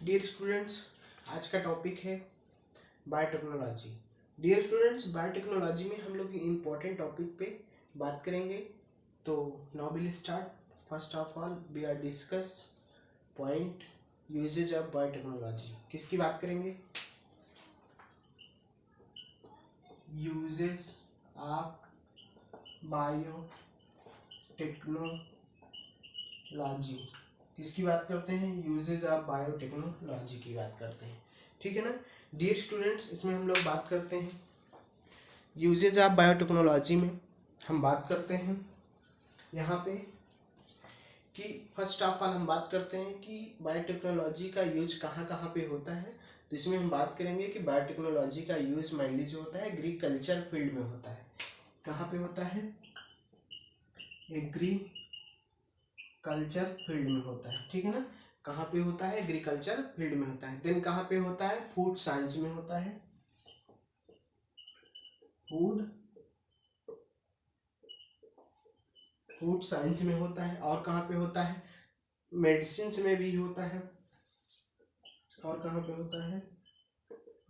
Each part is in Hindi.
डियर स्टूडेंट्स, आज का टॉपिक है बायोटेक्नोलॉजी। डियर स्टूडेंट्स, बायोटेक्नोलॉजी में हम लोग इम्पोर्टेंट टॉपिक पे बात करेंगे। तो now will start. First of all we are discuss point uses of biotechnology. किसकी बात करेंगे? Uses of biotechnology. किसकी बात करते हैं? यूजेज ऑफ बायोटेक्नोलॉजी की बात करते हैं। ठीक है ना डियर स्टूडेंट्स, इसमें हम लोग बात करते हैं यूजेज ऑफ बायोटेक्नोलॉजी में हम बात करते हैं यहाँ पे कि फर्स्ट ऑफ ऑल हम बात करते हैं कि बायोटेक्नोलॉजी का यूज कहाँ कहाँ पे होता है। तो इसमें हम बात करेंगे कि बायोटेक्नोलॉजी का यूज मेनली जो होता है एग्रीकल्चर फील्ड में होता है। कहाँ पे होता है? एग्रीकल्चर फील्ड में होता है। ठीक है ना, कहाँ पे होता है? एग्रीकल्चर फील्ड में होता है। देन कहाँ पे होता है? फूड साइंस में होता है। फूड साइंस में होता है। और कहाँ पे होता है? मेडिसिन में भी होता है। और कहाँ पे होता है?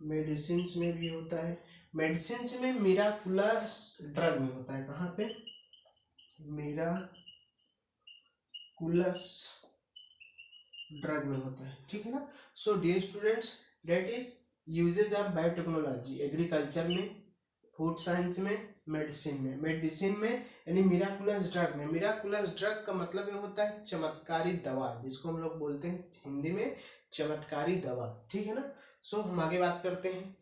मेडिसिन में भी होता है। मेडिसिन में मिराकुलस ड्रग में होता है। कहाँ पे? मिराकुलस ड्रग में होता है। ठीक है ना। So dear students, that is uses of biotechnology. Agriculture में, फूड साइंस में, मेडिसिन में यानी मिराकुलस ड्रग में। मिराकुलस ड्रग का मतलब ये होता है चमत्कारी दवा, जिसको हम लोग बोलते हैं हिंदी में चमत्कारी दवा। ठीक है ना। सो हम आगे बात करते हैं।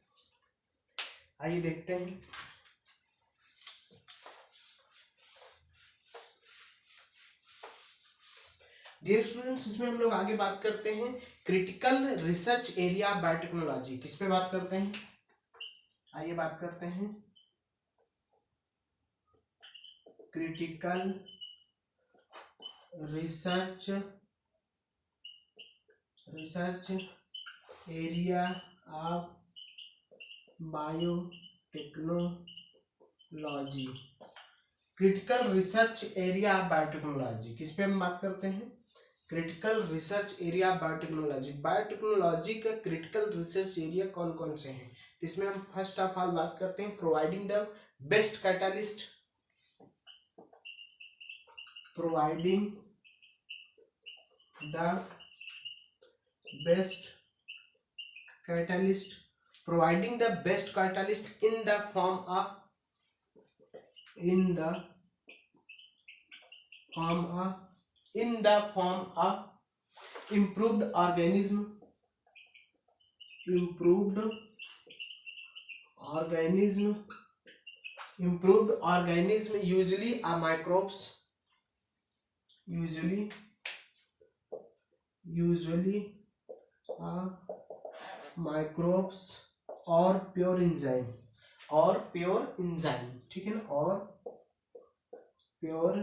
आइए देखते हैं। डियर स्टूडेंट्स, इसमें हम लोग आगे बात करते हैं critical research area of biotechnology. किस पे बात करते हैं? आइए बात करते हैं critical research area of biotechnology. Critical research area of biotechnology किस पे हम बात करते हैं? Critical research area of biotechnology. Biotechnology का क्रिटिकल रिसर्च एरिया कौन कौन से हैं? इसमें हम फर्स्ट ऑफ ऑल बात करते हैं providing the best catalyst. Providing the best catalyst providing the best catalyst in the form of improved organism usually a microbes और प्योर इंजाइम ठीक है ना, और pure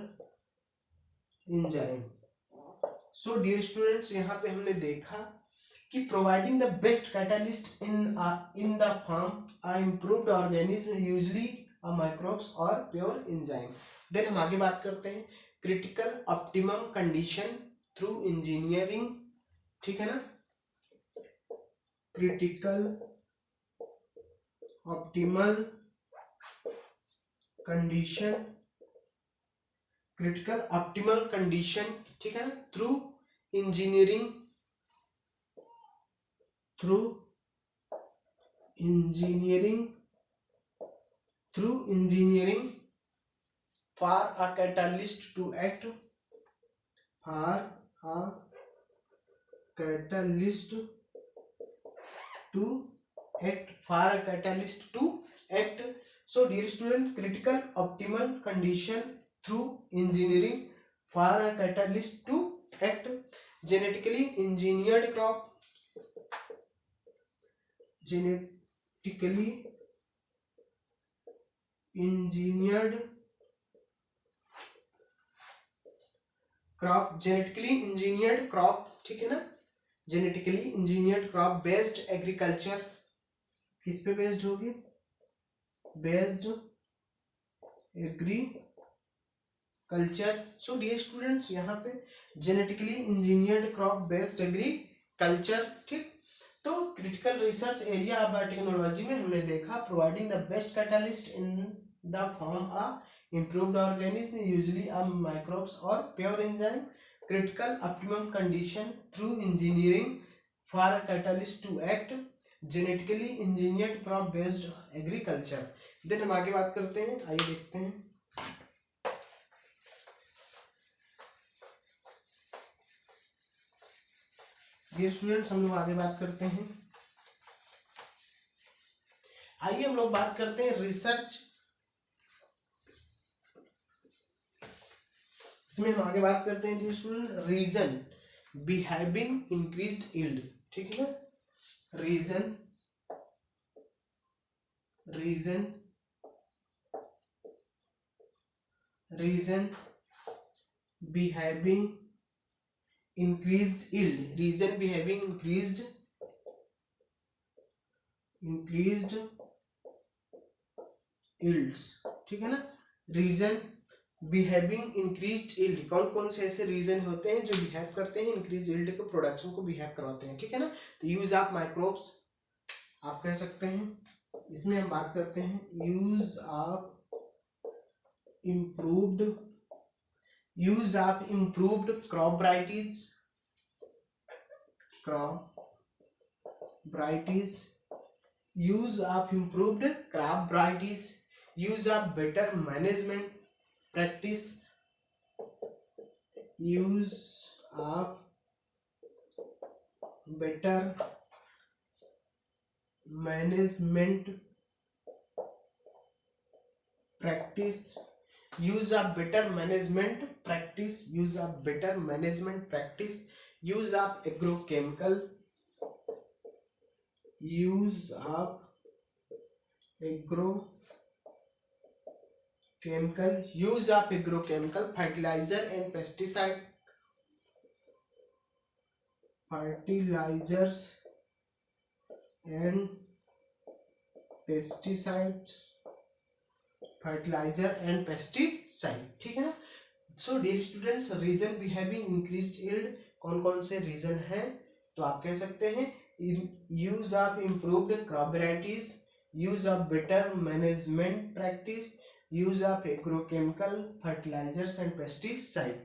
enzyme. So dear students, यहाँ पे हमने देखा कि providing the best catalyst in the form a improved organism usually a microbes और प्योर इंजाइम। देन हम आगे बात करते हैं critical optimum condition through engineering. ठीक है ना, क्रिटिकल ऑप्टिमल कंडीशन ठीक है ना, through engineering for a catalyst to act So dear student, critical optimal condition through engineering for a catalyst to act. Genetically engineered crop genetically engineered crop ठीक है ना, genetically engineered crop based agriculture. किस पे बेस्ड होगी? Based agriculture. So dear students, यहाँ पे genetically engineered crop based agriculture culture, ठीक। तो critical research area of biotechnology में हमने देखा providing the best catalyst in the form of improved organism usually of microbes or pure enzyme, critical optimum condition through engineering for a catalyst to act, genetically engineered crop based agriculture। Then हम आगे बात करते हैं, आइए देखते हैं। डियर स्टूडेंट्स, हम लोग आगे बात करते हैं। आइए हम लोग बात करते हैं रिसर्च, इसमें हम आगे बात करते हैं dear student reason behaving increased yield, ठीक है ना। Reason behaving increased yield, reason behaving increased yields, ठीक है ना। रीजन बिहेविंग इंक्रीज्ड यील्ड, कौन कौन से ऐसे रीजन होते हैं जो बिहेव करते हैं इंक्रीज यील्ड के प्रोडक्शन को बिहेव करवाते हैं, ठीक है ना। तो यूज ऑफ माइक्रोब्स आप कह सकते हैं, इसमें हम बात करते हैं use of improved crop varieties, use of improved crop varieties, use of better management practice, use of better management practice, use of better management practice, use of better management practice, use of agrochemical, use of agrochemical fertilizer and pesticide, fertilizers and pesticides, fertilizer and pesticide, ठीक है ना। So dear students, reason behaving increased yield कौन कौन से रीजन हैं, तो आप कह सकते हैं use of improved crop varieties, use of better management practice, use of agrochemical fertilisers and pesticide.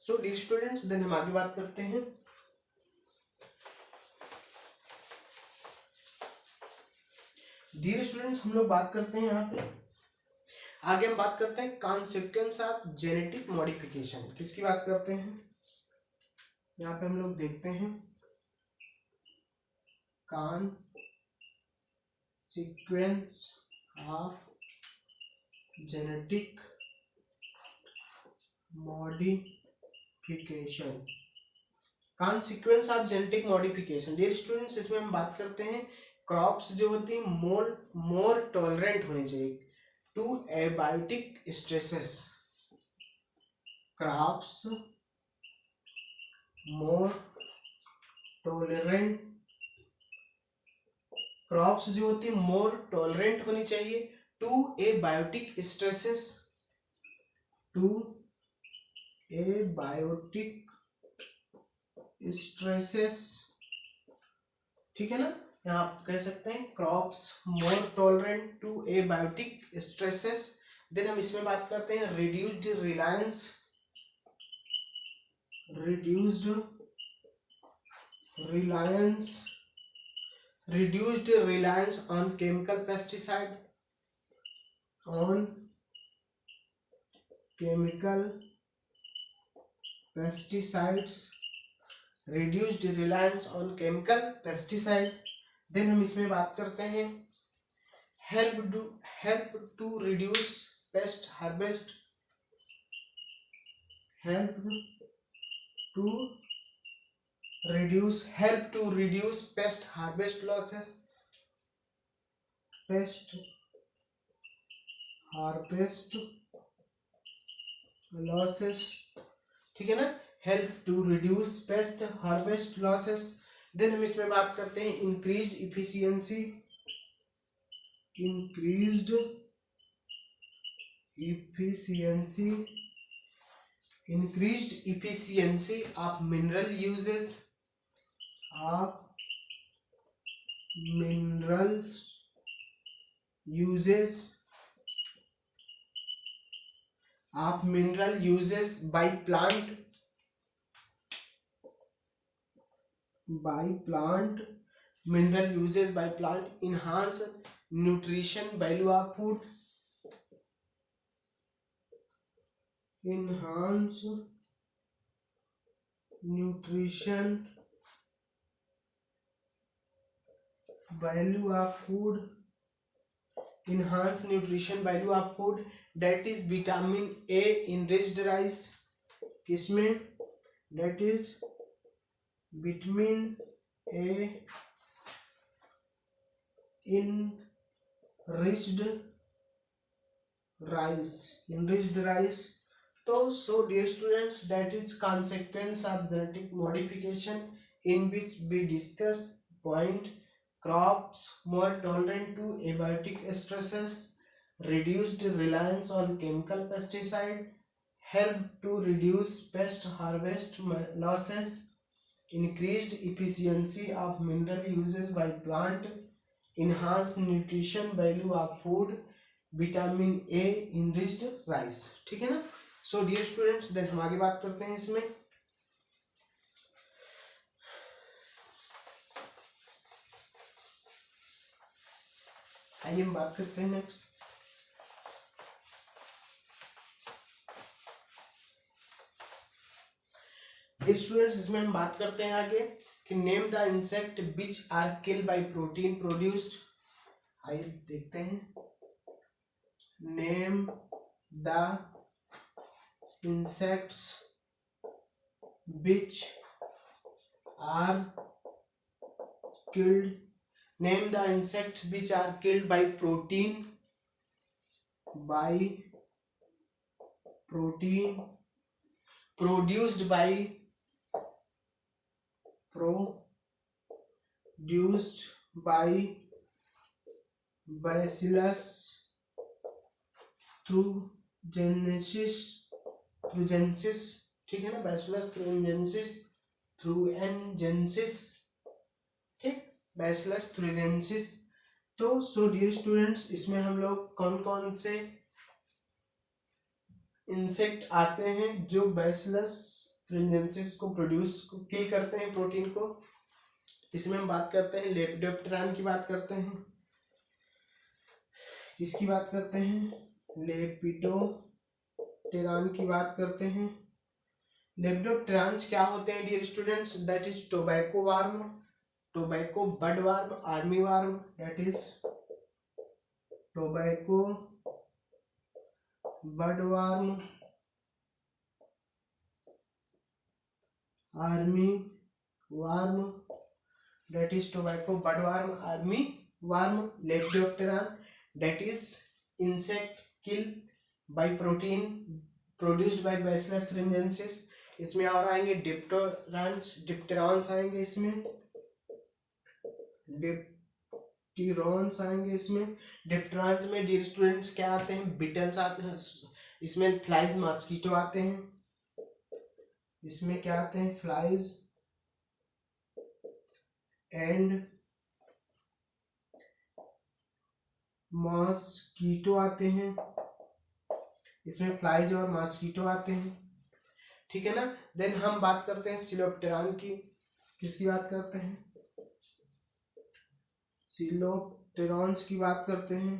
So dear students, then हम आगे बात करते हैं। डियर स्टूडेंट्स, हम लोग बात करते हैं यहाँ पे, आगे हम बात करते हैं कॉन्सिक्वेंस ऑफ जेनेटिक मॉडिफिकेशन, किसकी बात करते हैं। यहाँ पे हम लोग देखते हैं consequence of genetic modification, consequence of genetic modification। Dear students, इसमें हम बात करते हैं क्रॉप्स जो होती है मोर टॉलरेंट होनी चाहिए to abiotic stresses, crops more tolerant, crops जो होती है मोर टॉलरेंट होनी चाहिए to abiotic stresses, to abiotic stresses, ठीक है ना। यहाँ आप कह सकते हैं crops more tolerant to abiotic stresses. Then हम इसमें बात करते हैं reduced reliance on chemical pesticides, reduced reliance on chemical pesticide। Then हम इसमें बात करते हैं help to reduce pest harvest, help to reduce pest harvest losses, ठीक है ना, help to reduce pest harvest losses। Then हम इसमें बात करते हैं increased efficiency of mineral uses, of mineral uses by plant mineral uses by plant enhance nutrition value of food, enhance nutrition value of food, that is vitamin A enriched rice, किसमें, that is vitamin A enriched rice. तो so dear students, that is consequence of genetic modification in which we discuss point crops more tolerant to abiotic stresses, reduced reliance on chemical pesticide, help to reduce pest harvest losses, increased efficiency of mineral uses by plant, enhanced nutrition value of food, vitamin A enriched rice. ठीक है ना। सो डियर स्टूडेंट्स, देन हम आगे बात करते हैं इसमें। आइए हम बात करते हैं नेक्स्ट। डियर स्टूडेंट्स, इसमें हम बात करते हैं आगे कि name the insect which are kill by protein produced. आइए देखते हैं। Name the insects which are killed, name the insect which are killed by protein produced by Bacillus thuringiensis। ठीक है ना, बैसिलस थ्रूएंजेंसिस। ठीक, बैसिलस थ्रूएंजेंसिस। तो सो डियर स्टूडेंट्स, इसमें हम लोग कौन कौन से इंसेक्ट आते हैं जो बैसिलस थ्रूएंजेंसिस को किल करते हैं प्रोटीन को। इसमें हम बात करते हैं लेपिडोप्टेरॉन की बात करते हैं। किसकी बात करते हैं? लेपिडोप्टेरॉन की बात करते हैं। लेपिडोप्टेरॉन्स क्या होते हैं dear students? That is tobacco worm, tobacco bud worm, army worm. That is tobacco bud worm, army worm. That is tobacco bud worm, army worm. Lepidopteran that is insect kill by protein produced by Bacillus thuringiensis। इसमें और आएंगे डिप्टेरॉन्स आएंगे, इसमें डिप्टेरॉन्स आएंगे। इसमें डिप्टेरॉन्स में डियर स्टूडेंट्स क्या आते हैं? बीटल्स आते हैं। इसमें फ्लाइज मॉस्किटो आते हैं। इसमें क्या आते हैं? फ्लाइज एंड मॉस्किटो आते हैं। इसमें फ्लाइज और मॉस्किटो आते हैं। ठीक है ना। देन हम बात करते हैं सिलोप्टेरॉन की। किसकी बात करते हैं? सिलोप्टेरॉन्स की बात करते हैं।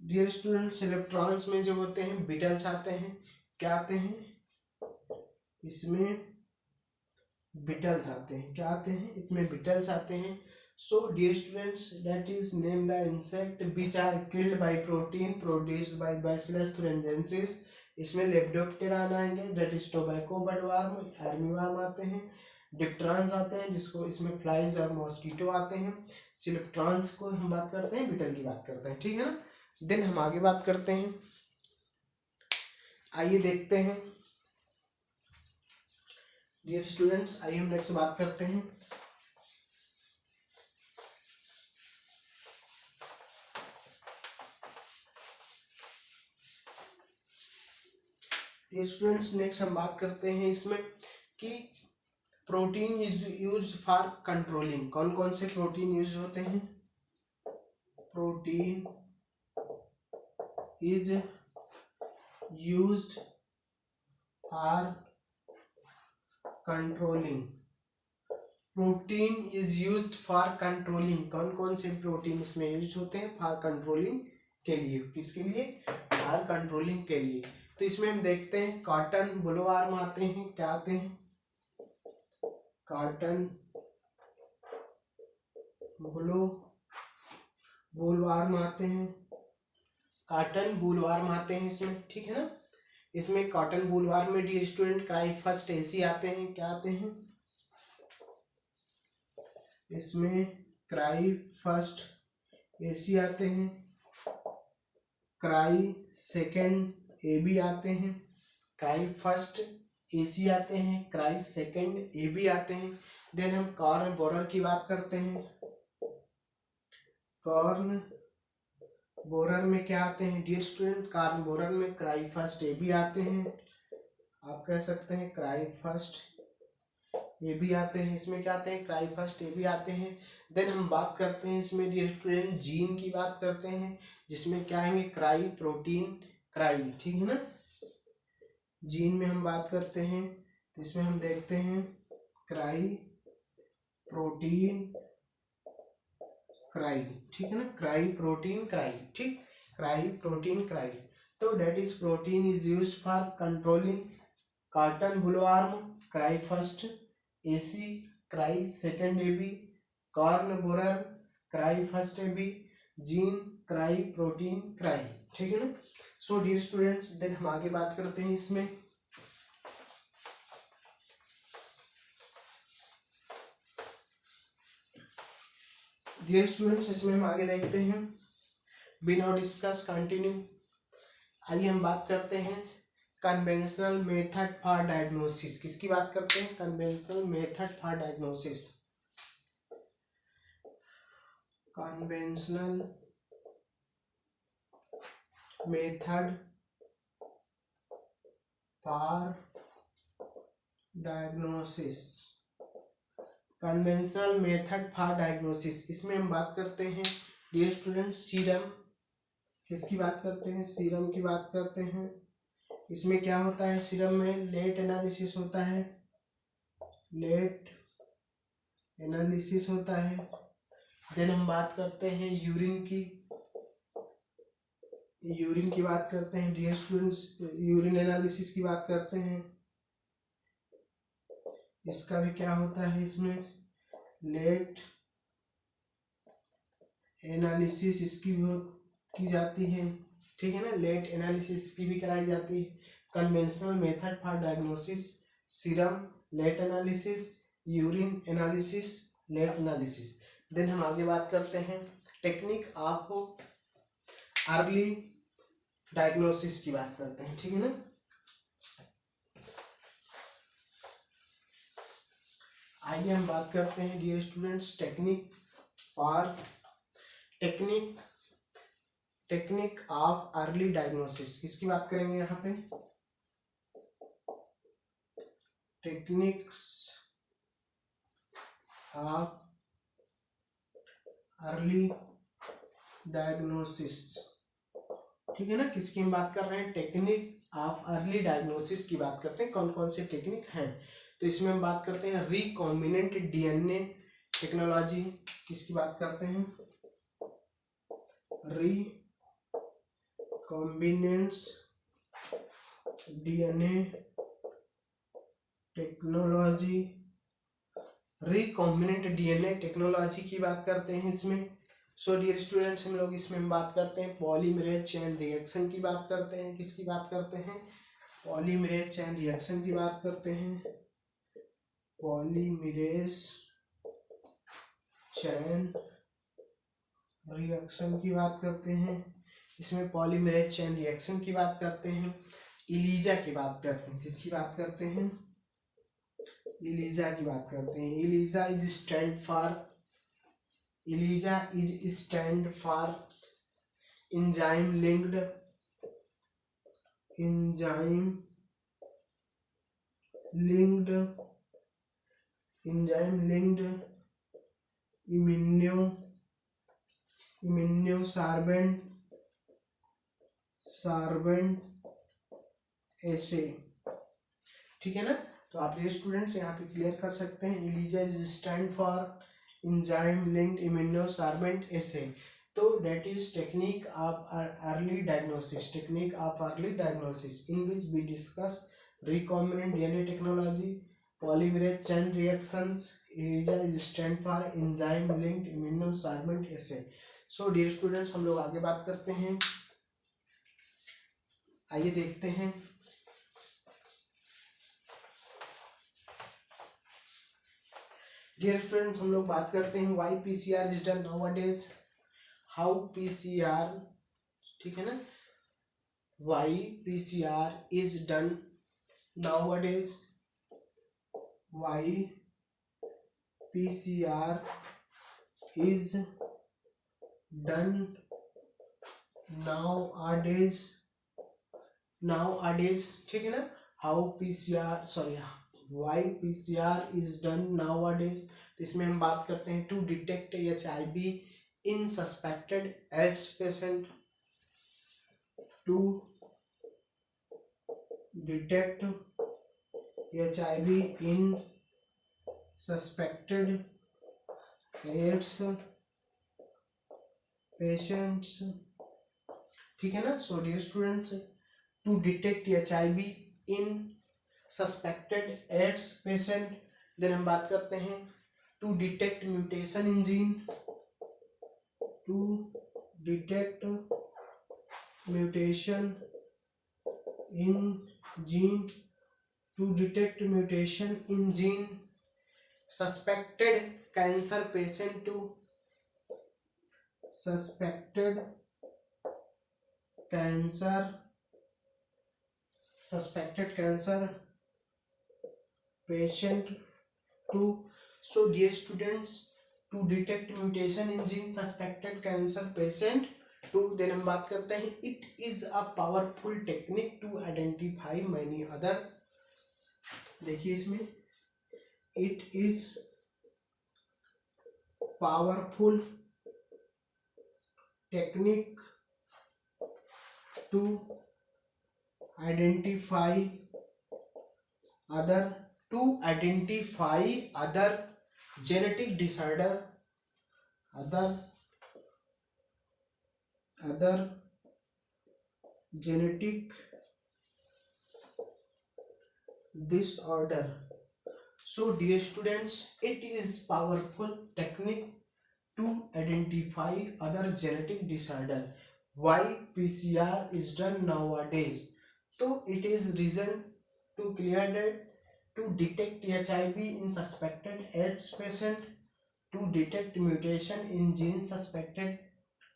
डियर स्टूडेंट, सिलोप्टेरॉन्स में जो होते हैं बीटल्स आते हैं। क्या आते हैं? इसमें बीटल्स आते हैं। क्या आते हैं? इसमें बीटल्स आते हैं। So dear students, that is name the insect which are killed by protein produced by Bacillus thuringiensis। इसमें लेपिडोप्टेरॉन आएंगे, that is टोबैको बडवार्म, आर्मीवार्म आते हैं। डिप्टेरॉन्स आते हैं, जिसको इसमें फ्लाइज और मॉस्किटो आते हैं। सिलोप्टेरॉन्स को हम बात करते हैं, बीटल की बात करते हैं। ठीक है ना। देन हम आगे बात करते हैं। आइए देखते हैं डियर स्टूडेंट्स, आइए हम नेक्स्ट बात करते हैं। स्टूडेंट्स, नेक्स्ट हम बात करते हैं इसमें कि protein is use for controlling, कौन कौन से प्रोटीन यूज होते हैं? Protein is used for controlling, protein is used for controlling, कौन कौन से प्रोटीन इसमें यूज होते हैं? फॉर कंट्रोलिंग के लिए, किसके लिए? फॉर कंट्रोलिंग के लिए। तो इसमें हम देखते हैं कॉटन बुलवार्म आते हैं, क्या आते हैं? कॉटन बुलवार्म आते हैं, कॉटन बुलवार्म आते हैं इसमें, ठीक है ना। इसमें कॉटन बुलवार्म में डियर स्टूडेंट क्राइफर्स्ट एसी आते हैं, क्या आते हैं? इसमें क्राइफर्स्ट एसी आते हैं, क्राई सेकेंड ए बी आते हैं, क्राई फर्स्ट एसी आते हैं, क्राई सेकेंड ए बी आते हैं। देन हम कॉर्न बोरर की बात करते हैं, कॉर्न बोरर में क्या आते हैं डियर स्टूडेंट? कॉर्न बोरर में क्राई फर्स्ट ए बी आते हैं, आप कह सकते हैं क्राई फर्स्ट ए बी आते हैं। इसमें क्या आते हैं? क्राई फर्स्ट ए बी आते हैं। देन हम बात करते हैं इसमें डियर स्टूडेंट जीन की बात करते हैं, जिसमें क्या आएंगे? क्राई प्रोटीन क्राई, ठीक है ना। जीन में हम बात करते हैं तो इसमें हम देखते हैं क्राई प्रोटीन क्राई, ठीक है ना, क्राई प्रोटीन क्राई, ठीक, क्राई प्रोटीन क्राई। तो that is protein is used for controlling cotton bollworm, Cry first AC, Cry second AB, corn borer, Cry first AB, gene, Cry protein Cry, ठीक है ना। सो डियर स्टूडेंट्स, देन हम आगे बात करते हैं इसमें डियर स्टूडेंट्स, इसमें हम आगे देखते हैं बी नाउ डिस्कस कंटिन्यू। आइए हम बात करते हैं कन्वेंशनल मेथड फॉर डायग्नोसिस, किसकी बात करते हैं? Conventional method for diagnosis, conventional method for diagnosis, conventional method for diagnosis. इसमें हम बात करते हैं डियर स्टूडेंट्स सीरम, किसकी बात करते हैं? सीरम की बात करते हैं। इसमें क्या होता है? सीरम में लेट एनालिसिस होता है, लेट एनालिसिस होता है। देन हम बात करते हैं यूरिन की, यूरिन की बात करते हैं डियर स्टूडेंट्स, यूरिन एनालिसिस की बात करते हैं। इसका भी क्या होता है? इसमें लेट एनालिसिस इसकी भी की जाती है, ठीक है ना, लेट एनालिसिस की भी कराई जाती है। Conventional method for diagnosis, serum, let analysis, urine analysis, let analysis. Then हम आगे बात करते हैं टेक्निक ऑफ अर्ली डायग्नोसिस की बात करते हैं, ठीक है ना। आइए हम बात करते हैं dear students technique for technique of early diagnosis, किसकी बात करेंगे यहाँ पे? टेक्निक्स ऑफ अर्ली डायग्नोसिस, ठीक है ना। किसकी हम बात कर रहे हैं? टेक्निक ऑफ अर्ली डायग्नोसिस की बात करते हैं, कौन कौन से टेक्निक हैं। तो इसमें हम बात करते हैं रिकॉम्बिनेंट डीएनए टेक्नोलॉजी, किसकी बात करते हैं? Recombinants DNA technology, recombinant DNA technology की बात करते हैं इसमें। सो डियर स्टूडेंट्स, हम लोग इसमें बात करते हैं पॉलीमरेज चेन रिएक्शन की बात करते हैं, किसकी बात करते हैं? पॉलीमरेज चेन रिएक्शन की बात करते हैं, पॉलीमरेज चेन रिएक्शन की बात करते हैं। इसमें पॉलीमरेज चेन रिएक्शन की बात करते हैं, इलीजा की बात करते हैं, किसकी बात करते हैं? इलीजा की बात करते हैं। ELISA is stand for enzyme linked enzyme linked immunosorbent assay, ठीक है ना। तो आप ये स्टूडेंट्स यहाँ पे क्लियर कर सकते हैं। ELISA is stand for enzyme linked immunosorbent assay। तो that is technique of early diagnosis in which we discuss recombinant DNA technology, polymerase chain reactions. ELISA is stand for enzyme linked immunosorbent assay। So dear students, हम लोग आगे बात करते हैं। आइए देखते हैं। डियर स्टूडेंट्स, हम लोग बात करते हैं why PCR is done nowadays, how PCR, ठीक है ना, why PCR is done nowadays, why PCR is done nowadays, ठीक है ना, why PCR is done nowadays. इसमें हम बात करते हैं to detect HIV in suspected AIDS patient, to detect HIV in suspected AIDS patients, ठीक है ना। So dear students, to detect HIV in suspected AIDS patient. Then हम बात करते हैं to detect mutation in gene, to detect mutation in gene, to detect mutation in gene suspected cancer patient, to suspected cancer patient to, so dear students, to detect mutation in gene suspected cancer patient to, then हम बात करते हैं it is a powerful technique to identify many other, देखिए इसमें it is powerful technique to identify other genetic disorder, other genetic disorder। So dear students, it is powerful technique to identify other genetic disorder, why PCR is done nowadays। So it is reason to clear that to detect HIV in suspected AIDS patient, to detect mutation in gene suspected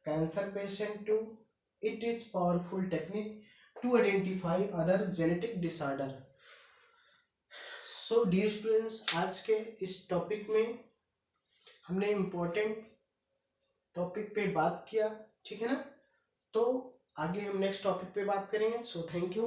cancer patient, to it is powerful technique to identify other genetic disorder। So dear students, आज के इस टॉपिक में हमने इम्पोर्टेंट टॉपिक पे बात किया, ठीक है ना। तो आगे हम नेक्स्ट टॉपिक पे बात करेंगे। So thank you.